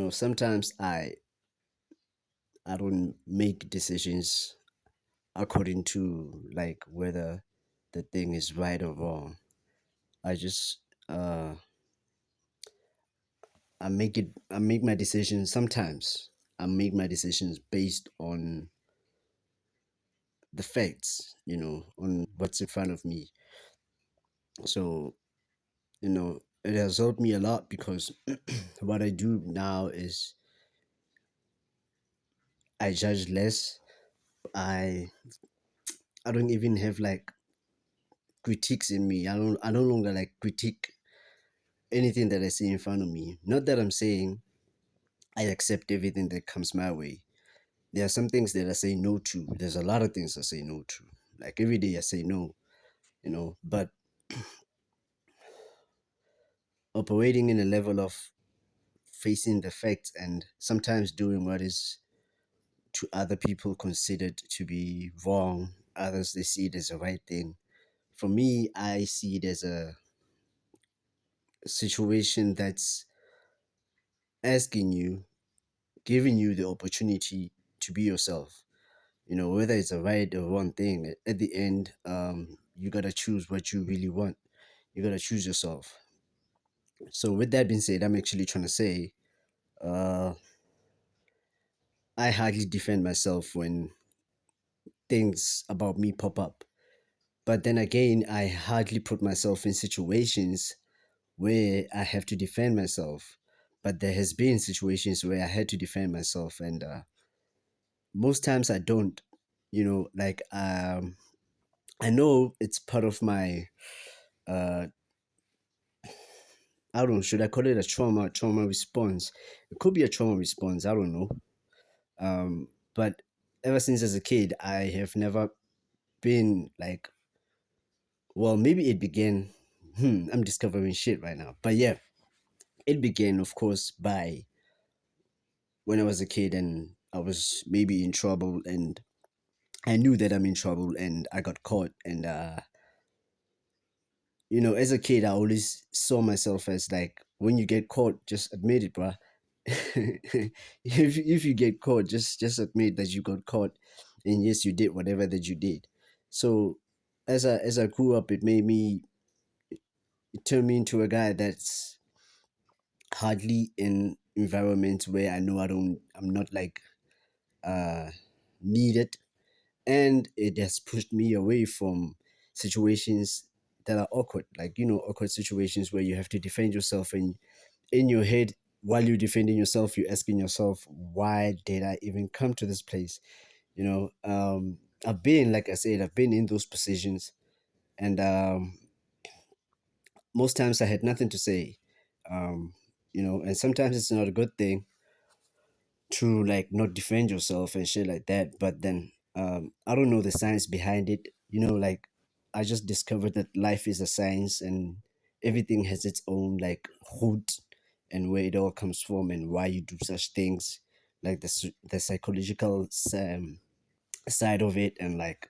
Sometimes I don't make decisions according to like whether the thing is right or wrong. I just I make my decisions sometimes. I make my decisions based on the facts, on what's in front of me. So, it has helped me a lot because what I do now is I judge less. I don't even have like critiques in me. I no longer like critique anything that I see in front of me. Not that I'm saying I accept everything that comes my way. There are some things that I say no to. There's a lot of things I say no to. Like every day I say no, but operating in a level of facing the facts and sometimes doing what is to other people considered to be wrong. Others they see it as a right thing. For me, I see it as a situation that's asking you, giving you the opportunity to be yourself. Whether it's a right or wrong thing, at the end, you gotta choose what you really want. You gotta choose yourself. So, with that being said, I'm actually trying to say, uh, I hardly defend myself when things about me pop up. But then again, I hardly put myself in situations where I have to defend myself. But there has been situations where I had to defend myself, and most times I don't. Like I know it's part of my uh, I don't know, should I call it a trauma response? It could be a trauma response. I don't know. But ever since as a kid, I have never been like, well, maybe it began. I'm discovering shit right now. But yeah, it began, of course, by when I was a kid and I was maybe in trouble and I knew that I'm in trouble and I got caught. And, as a kid, I always saw myself as like, when you get caught, just admit it, bruh. If you get caught, just admit that you got caught, and yes, you did whatever that you did. So as I grew up, it turned me into a guy that's hardly in environments where I know I'm not like uh needed, and it has pushed me away from situations that are awkward, like awkward situations where you have to defend yourself, and in your head, while you're defending yourself, you're asking yourself, why did I even come to this place? I've been, like I said, I've been in those positions, and most times I had nothing to say. And sometimes it's not a good thing to like not defend yourself and shit like that. But then I don't know the science behind it. Like I just discovered that life is a science and everything has its own like root and where it all comes from and why you do such things, like the psychological side of it, and like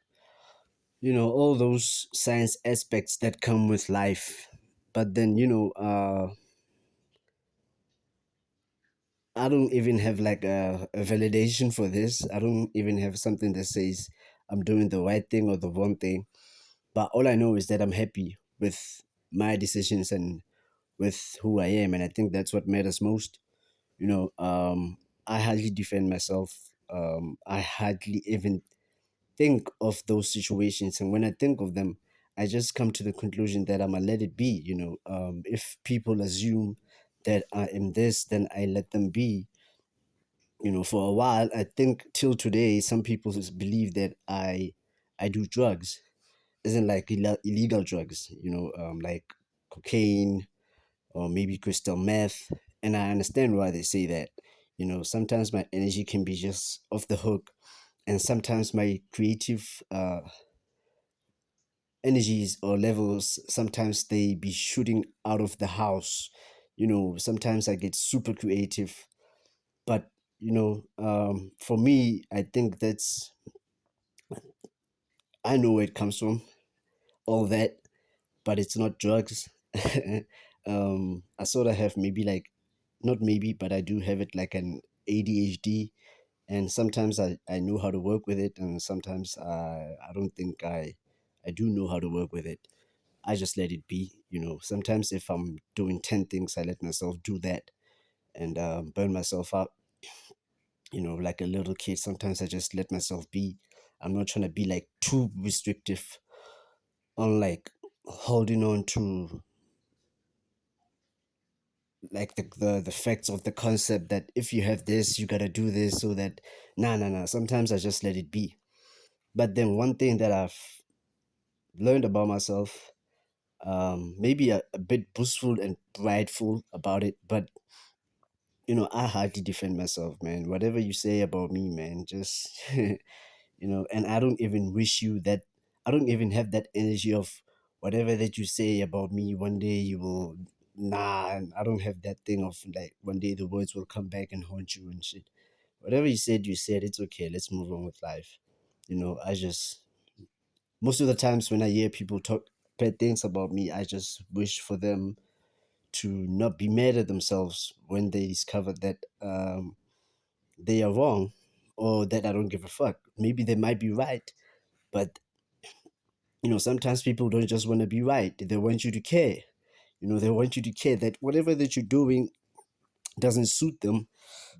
all those science aspects that come with life. But then I don't even have like a validation for this. I don't even have something that says I'm doing the right thing or the wrong thing. But all I know is that I'm happy with my decisions and with who I am. And I think that's what matters most. I hardly defend myself. I hardly even think of those situations. And when I think of them, I just come to the conclusion that I'm going to let it be. If people assume that I am this, then I let them be. For a while, I think till today, some people just believe that I do drugs, isn't like illegal drugs, like cocaine or maybe crystal meth. And I understand why they say that. Sometimes my energy can be just off the hook, and sometimes my creative energies or levels, sometimes they be shooting out of the house. Sometimes I get super creative, but for me, I think that's, I know where it comes from, all that, but it's not drugs. I sort of have maybe like not maybe, but I do have it like an ADHD, and sometimes I know how to work with it, and sometimes I don't think I do know how to work with it. I just let it be. Sometimes if I'm doing 10 things, I let myself do that and burn myself out. Like a little kid, sometimes I just let myself be. I'm not trying to be like too restrictive on like holding on to like the facts of the concept that if you have this, you gotta do this, so that nah. Sometimes I just let it be. But then one thing that I've learned about myself, maybe a bit boastful and prideful about it, but I hardly defend myself, man. Whatever you say about me, man, just and I don't even wish you that. I don't even have that energy of whatever that you say about me. One day you will, nah. And I don't have that thing of like one day the words will come back and haunt you and shit. Whatever you said, you said. It's okay. Let's move on with life. I just most of the times when I hear people talk bad things about me, I just wish for them to not be mad at themselves when they discover that they are wrong, or that I don't give a fuck. Maybe they might be right, but sometimes people don't just want to be right. They want you to care. They want you to care that whatever that you're doing doesn't suit them.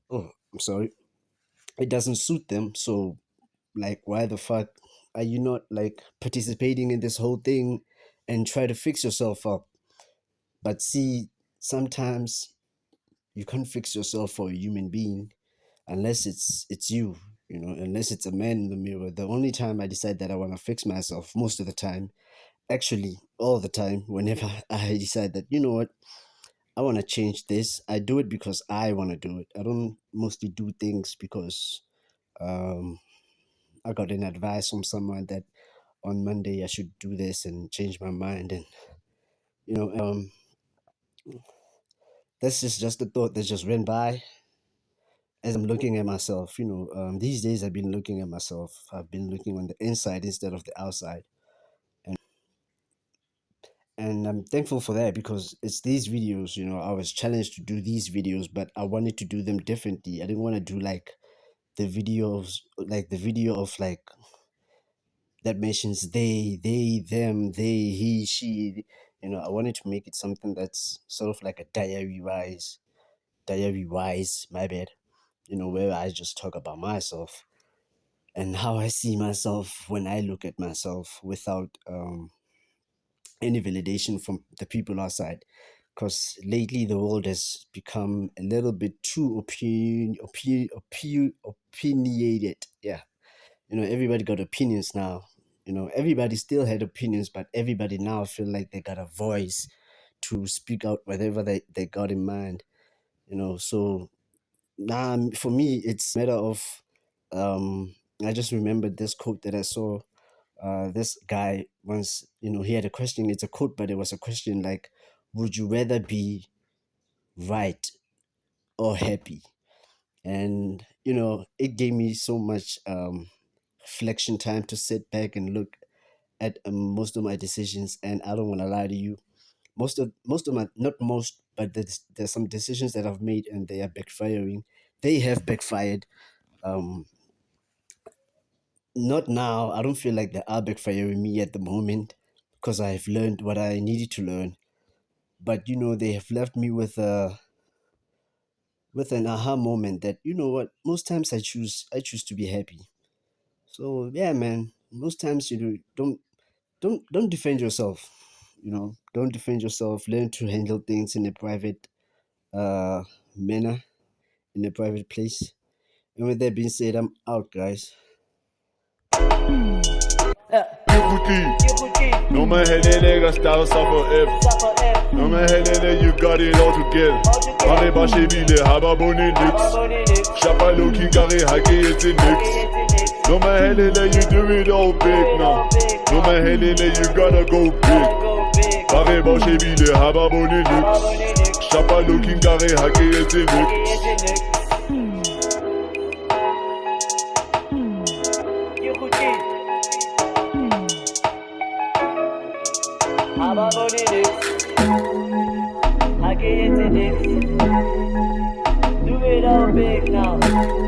Oh, I'm sorry. It doesn't suit them. So, like, why the fuck are you not like participating in this whole thing and try to fix yourself up? But see, sometimes you can't fix yourself for a human being unless it's you. Unless it's a man in the mirror. The only time I decide that I want to fix myself, most of the time, actually all the time, whenever I decide that, you know what, I want to change this, I do it because I want to do it. I don't mostly do things because um I got an advice from someone that on Monday I should do this and change my mind. And you know um this is just a thought that just went by as I'm looking at myself. These days I've been looking at myself, I've been looking on the inside instead of the outside. And I'm thankful for that, because it's these videos. I was challenged to do these videos, but I wanted to do them differently. I didn't want to do like the video of like that mentions they, them, they, he, she. I wanted to make it something that's sort of like a diary wise, my bad, where I just talk about myself and how I see myself when I look at myself without any validation from the people outside. Because lately the world has become a little bit too opinionated. Yeah, everybody got opinions now. Everybody still had opinions, but everybody now feel like they got a voice to speak out whatever they got in mind. So now for me it's matter of I just remembered this quote that I saw. This guy once, he had a question. It's a quote, but it was a question like, would you rather be right or happy? And it gave me so much reflection time to sit back and look at most of my decisions. And I don't want to lie to you, most of my, not most, but there's some decisions that I've made and they are backfiring. They have backfired. um Not now. I don't feel like they are backfiring me at the moment, because I've learned what I needed to learn. But they have left me with an aha moment that, what, most times I choose to be happy. So yeah, man, most times, don't defend yourself. Don't defend yourself. Learn to handle things in a private uh manner, in a private place. And with that being said, I'm out, guys. Yuki, no man hele gastar suffer if. No man hele you got it all together. Mare bashi bile haba boni nix. Shapa looking carry haki it's in nix. No man hele you do it all big now. No man hele you gotta go big. Mare bashi bile haba boni nix. Shapa looking carry haki it's in nix. Ababonenix, Hagayetenix. big now.